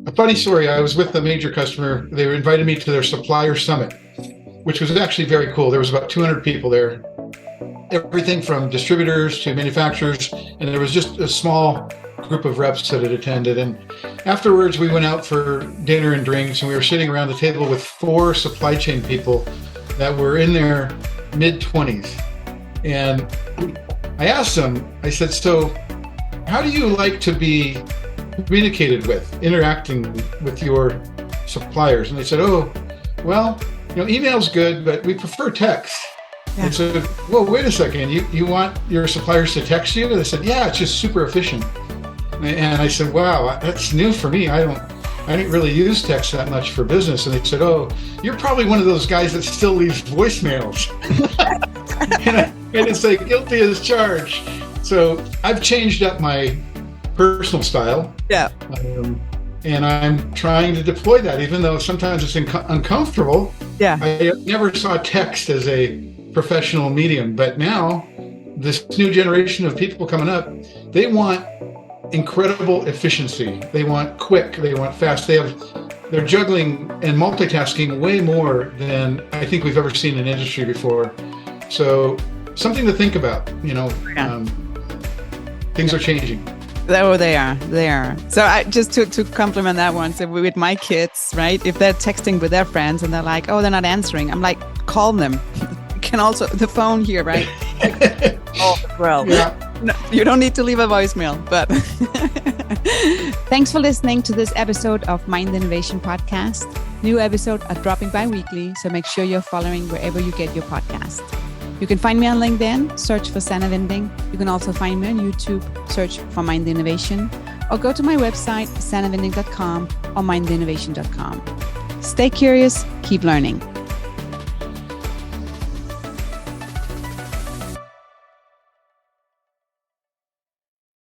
a funny story. I was with a major customer. They invited me to their supplier summit, which was actually very cool. There was about 200 people there, everything from distributors to manufacturers, and there was just a small group of reps that had attended. And afterwards, we went out for dinner and drinks, and we were sitting around the table with 4 supply chain people that were in their mid-20s. And I asked them, I said, so how do you like to be communicated with, interacting with your suppliers? And they said, oh, well, email's good, but we prefer text. Yeah. And so, well, wait a second, you want your suppliers to text you? And they said, yeah, it's just super efficient. And I said, wow, that's new for me. I didn't really use text that much for business. And they said, oh, you're probably one of those guys that still leaves voicemails. and it's like guilty as charged. So I've changed up my personal style. Yeah. And I'm trying to deploy that, even though sometimes it's uncomfortable. Yeah. I never saw text as a professional medium, but now this new generation of people coming up, they want incredible efficiency. They want quick, they want fast. They're juggling and multitasking way more than I think we've ever seen in industry before. So something to think about, things are changing. Oh, they are. So I just to complement that one, so with my kids, right? If they're texting with their friends and they're like, oh, they're not answering, I'm like, call them. You can also, the phone here, right? Oh, well, yeah. No, you don't need to leave a voicemail, but. Thanks for listening to this episode of Mind Innovation Podcast. New episodes are dropping bi-weekly, so make sure you're following wherever you get your podcast. You can find me on LinkedIn, search for Sannah Vinding. You can also find me on YouTube, search for Mind Innovation, or go to my website, sannahvinding.com or mindinnovation.com. Stay curious, keep learning.